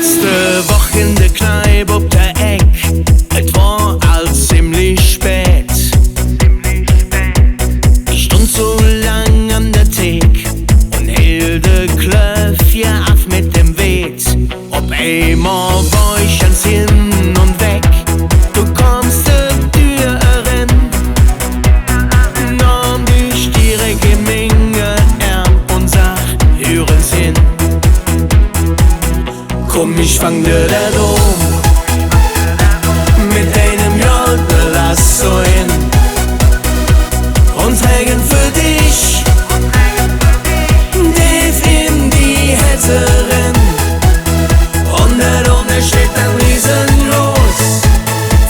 Letzte Woche in der Kneipe ob der Eck, es war all ziemlich spät. Ich stund so lang an der Thek und hielt de Klöff ja ab mit dem Weet. Ob einmal war ich ganz hin und weg, du kommst de Tür rein, nahm dich direkt in Menge und sag, hören Sie hin. Komm, ich fang dir der Dom mit einem Jodelasso hin und trägen für dich tief in die Hetterin. Und da oben steht ein Riesenlos,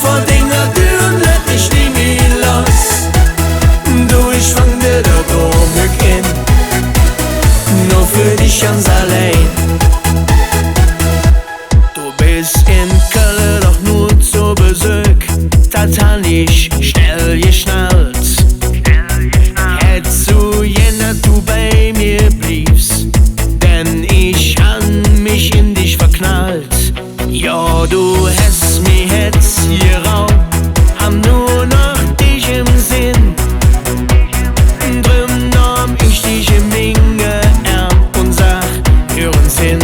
vor Dinger Türen lädt dich nie mehr los. Du, ich fang dir der Dom hin, nur für dich ganz allein. In Köln doch nur zu Besuch, total nicht schnell geschnallt. Hättest du jener du bei mir bliebst, denn ich han mich in dich verknallt. Ja, du hast mich jetzt geraubt, hab nur noch dich im Sinn. Drum nahm ich dich im Minge und sag, hören's hin.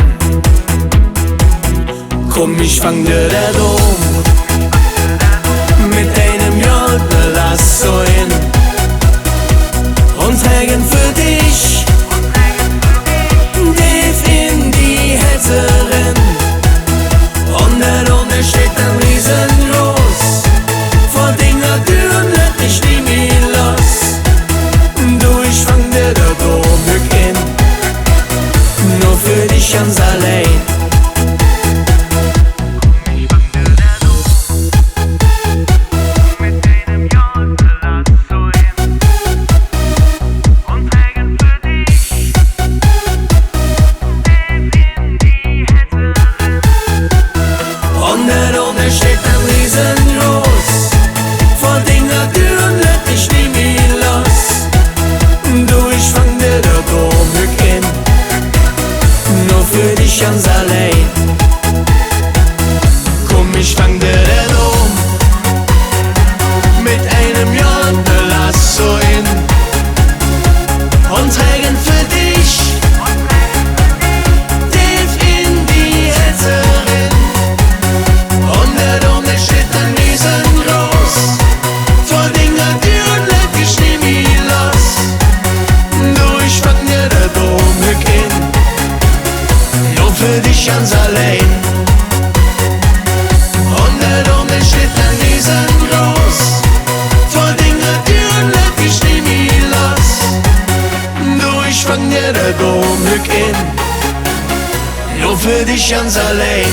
Komm, ich fang dir der Dom mit einem Jodelasso hin und trägen für dich tief in die Hetterin. Und da oben steht ein Riesenlos, vor Dinger Türen lädt dich nie mehr los. Du, ich fang dir der Dom hin, nur für dich ganz allein. Steht ein Riesenlos, vor Dinger Türen lädt dich nie mehr los. Du, ich fang dir der Dom hin, nur für dich ganz allein. Komm, ich fang dir der Dom mit einem Jodelasso hin und trägen für dich tief in die Hetterin. Und da oben steht ein Riesengroß, vor Dinger Türen lädt dich nie mehr los. Du, ich fang dir der Dom hin, nur für dich ganz allein. Und da oben steht ein Riesengroß, vor Dinger Türen lädt dich nie mehr los. Du, ich fang dir der Dom hin, nur für dich ganz allein.